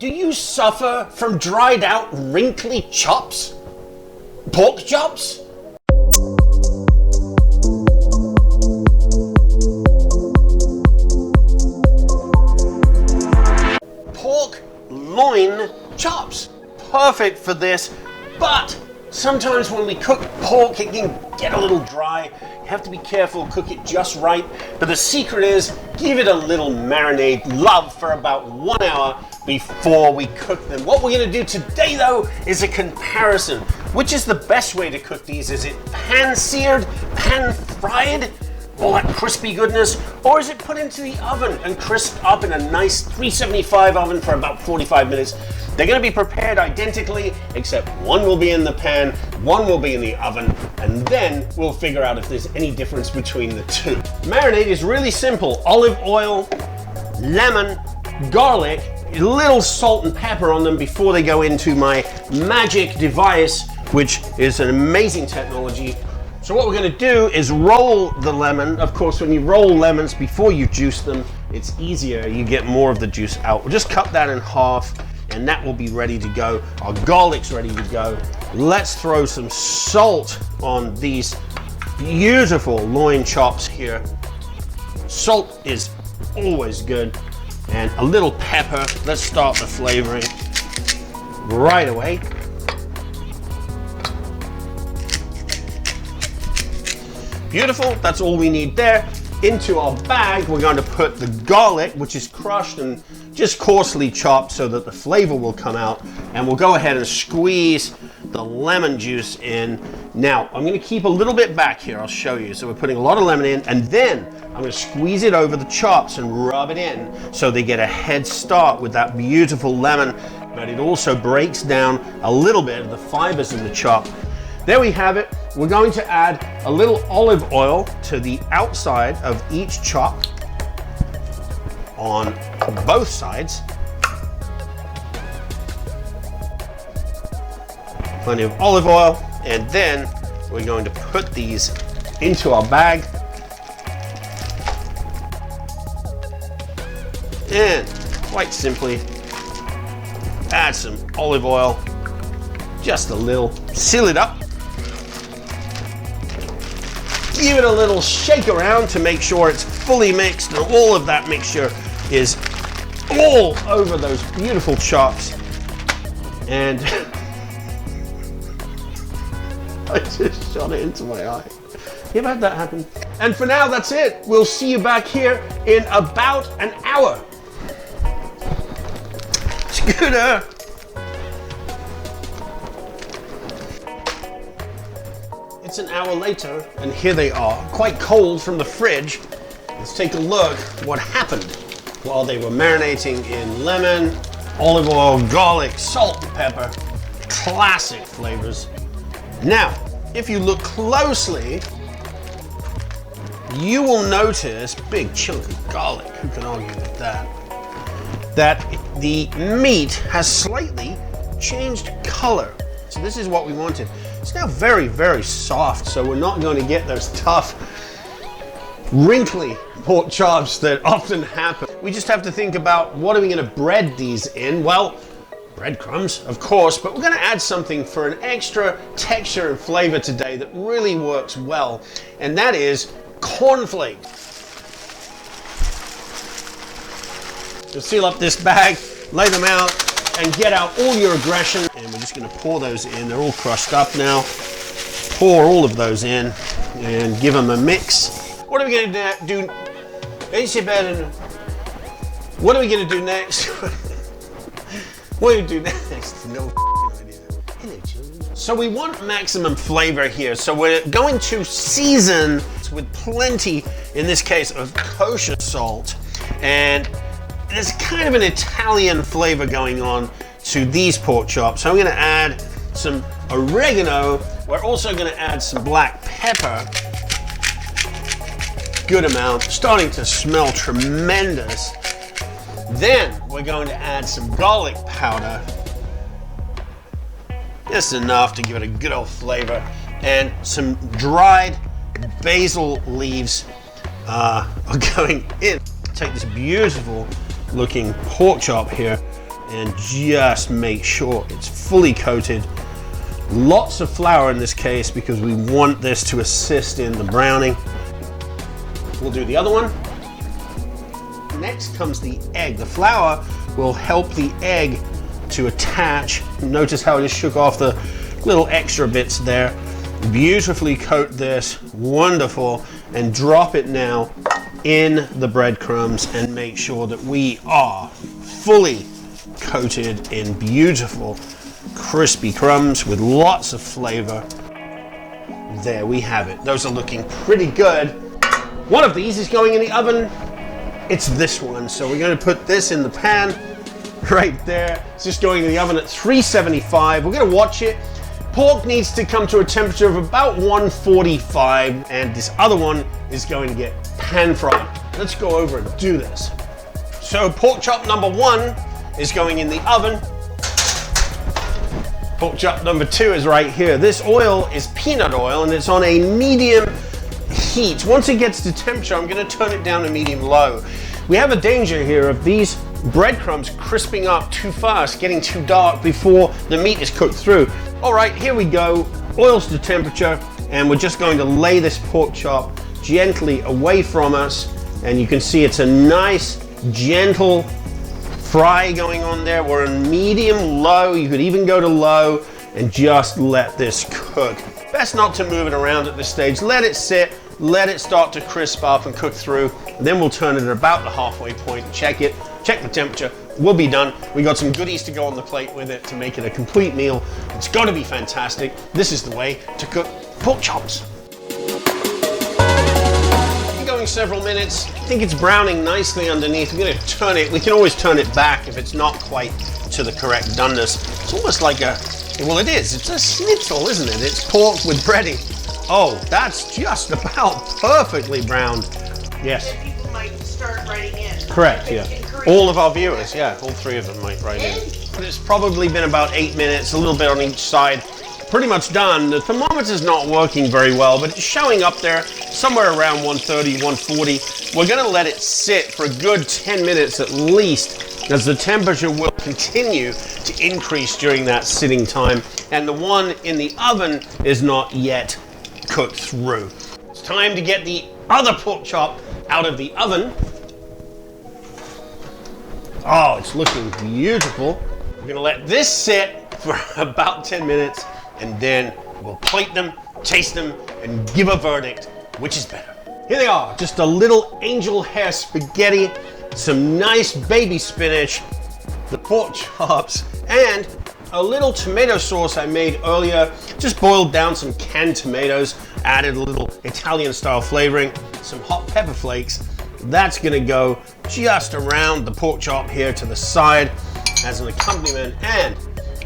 Do you suffer from dried out, wrinkly chops? Pork chops? Pork loin chops. Perfect for this, but sometimes when we cook pork, it can get a little dry. You have to be careful, cook it just right. But the secret is, give it a little marinade love for about 1 hour before we cook them. What we're gonna do today though is a comparison. Which is the best way to cook these? Is it pan-seared, pan-fried? All that crispy goodness, or is it put into the oven and crisped up in a nice 375 oven for about 45 minutes? They're going to be prepared identically, except one will be in the pan, one will be in the oven, and then we'll figure out if there's any difference between the two. Marinade is really simple. Olive oil, lemon, garlic, a little salt and pepper on them before they go into my magic device, which is an amazing technology. So what we're going to do is roll the lemon. Of course, when you roll lemons before you juice them, it's easier. You get more of the juice out. We'll just cut that in half, and that will be ready to go. Our garlic's ready to go. Let's throw some salt on these beautiful loin chops here. Salt is always good. And a little pepper. Let's start the flavoring right away. Beautiful, that's all we need there. Into our bag, we're going to put the garlic, which is crushed and just coarsely chopped so that the flavor will come out. And we'll go ahead and squeeze the lemon juice in. Now, I'm gonna keep a little bit back here, I'll show you. So we're putting a lot of lemon in, and then I'm gonna squeeze it over the chops and rub it in so they get a head start with that beautiful lemon, but it also breaks down a little bit of the fibers in the chop. There we have it. We're going to add a little olive oil to the outside of each chop on both sides. Plenty of olive oil, and then we're going to put these into our bag. And quite simply, add some olive oil, just a little, seal it up. Give it a little shake around to make sure it's fully mixed and all of that mixture is all over those beautiful chops. And I just shot it into my eye. You ever had that happen? And for now, that's it. We'll see you back here in about an hour. Scooter. It's an hour later, and here they are, quite cold from the fridge. Let's take a look what happened while they were marinating in lemon, olive oil, garlic, salt, and pepper. Classic flavors. Now, if you look closely, you will notice, big chunk of garlic, who can argue with that, that the meat has slightly changed color. So this is what we wanted. It's now very, very soft, so we're not going to get those tough, wrinkly pork chops that often happen. We just have to think about, what are we going to bread these in? Well, breadcrumbs, of course, but we're going to add something for an extra texture and flavor today that really works well, and that is cornflakes. So seal up this bag, lay them out, and get out all your aggression. And we're just going to pour those in. They're all crushed up now. Pour all of those in and give them a mix. What are we going to do? What are we going to do next? What do we do next? No idea. Hello, children. So we want maximum flavor here. So we're going to season with plenty, in this case, of kosher salt. And there's kind of an Italian flavor going on to these pork chops. So I'm going to add some oregano. We're also going to add some black pepper. Good amount. Starting to smell tremendous. Then we're going to add some garlic powder. Just enough to give it a good old flavor. And some dried basil leaves are going in. Take this beautiful looking pork chop here and just make sure it's fully coated. Lots of flour in this case because we want this to assist in the browning. We'll do the other one. Next comes the egg. The flour will help the egg to attach. Notice how it just shook off the little extra bits there. Beautifully coat this, wonderful, and drop it now in the breadcrumbs and make sure that we are fully coated in beautiful crispy crumbs with lots of flavor. There we have it. Those are looking pretty good. One of these is going in the oven. It's this one. So we're going to put this in the pan right there. It's just going in the oven at 375. We're going to watch it. Pork needs to come to a temperature of about 145, and this other one is going to get pan fried. Let's go over and do this. So pork chop number 1 is going in the oven. Pork chop number 2 is right here. This oil is peanut oil and it's on a medium heat. Once it gets to temperature, I'm going to turn it down to medium low. We have a danger here of these breadcrumbs crisping up too fast, getting too dark before the meat is cooked through. All right, here we go. Oil's to temperature, and we're just going to lay this pork chop gently away from us. And you can see it's a nice, gentle fry going on there. We're in medium low. You could even go to low and just let this cook. Best not to move it around at this stage. Let it sit, let it start to crisp up and cook through. Then we'll turn it at about the halfway point, check it, check the temperature. We'll be done. We got some goodies to go on the plate with it to make it a complete meal. It's got to be fantastic. This is the way to cook pork chops. Going several minutes. I think it's browning nicely underneath. We're going to turn it. We can always turn it back if it's not quite to the correct doneness. It's almost like a, well, it is. It's a schnitzel, isn't it? It's pork with breading. Oh, that's just about perfectly browned. Yes. People might start writing in. Correct, yeah. All of our viewers, yeah, all 3 of them might write in. It's probably been about 8 minutes, a little bit on each side. Pretty much done. The thermometer's not working very well, but it's showing up there somewhere around 130, 140. We're gonna let it sit for a good 10 minutes at least, as the temperature will continue to increase during that sitting time. And the one in the oven is not yet cooked through. It's time to get the other pork chop out of the oven. Oh, it's looking beautiful. We're gonna let this sit for about 10 minutes, and then we'll plate them, taste them, and give a verdict, which is better. Here they are, just a little angel hair spaghetti, some nice baby spinach, the pork chops, and a little tomato sauce I made earlier. Just boiled down some canned tomatoes, added a little Italian style flavoring, some hot pepper flakes. That's gonna go just around the pork chop here to the side as an accompaniment. And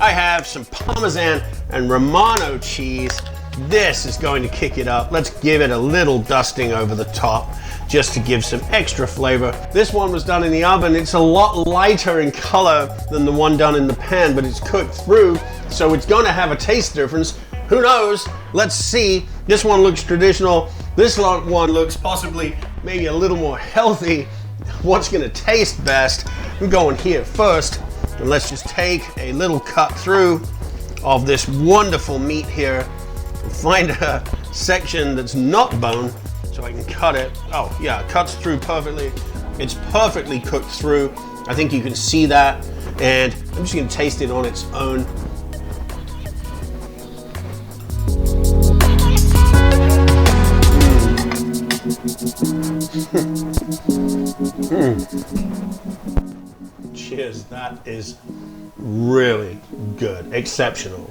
I have some Parmesan and Romano cheese. This is going to kick it up. Let's give it a little dusting over the top just to give some extra flavor. This one was done in the oven. It's a lot lighter in color than the one done in the pan, but it's cooked through, so it's going to have a taste difference. Who knows? Let's see. This one looks traditional. This one looks possibly maybe a little more healthy. What's going to taste best? I'm going here first. And let's just take a little cut through of this wonderful meat here. Find a section that's not bone so I can cut it. Oh yeah, it cuts through perfectly. It's perfectly cooked through. I think you can see that. And I'm just going to taste it on its own. Cheers, that is really good, exceptional.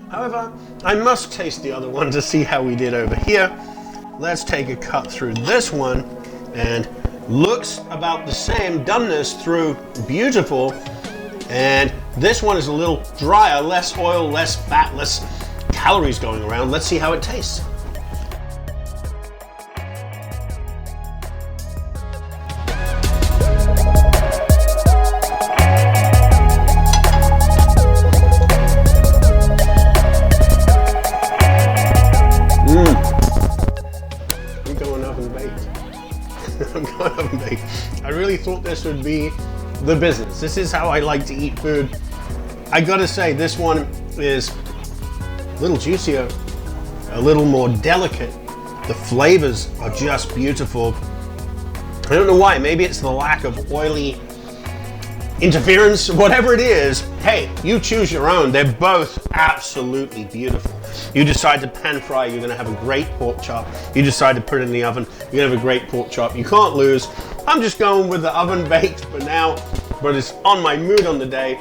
However, I must taste the other one to see how we did over here. Let's take a cut through this one, and looks about the same, doneness through, beautiful. And this one is a little drier, less oil, less fat, less calories going around. Let's see how it tastes. I really thought this would be the business. This is how I like to eat food. I gotta say, this one is a little juicier, a little more delicate. The flavors are just beautiful. I don't know why, maybe it's the lack of oily interference, whatever it is. Hey, you choose your own. They're both absolutely beautiful. You decide to pan fry, you're gonna have a great pork chop. You decide to put it in the oven, you're gonna have a great pork chop. You can't lose. I'm just going with the oven baked for now, but it's on my mood on the day,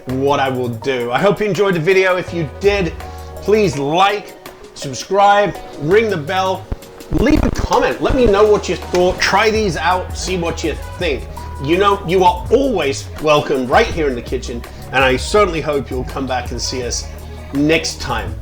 what I will do. I hope you enjoyed the video. If you did, please like, subscribe, ring the bell, leave a comment. Let me know what you thought. Try these out, see what you think. You know, you are always welcome right here in the kitchen, and I certainly hope you'll come back and see us next time.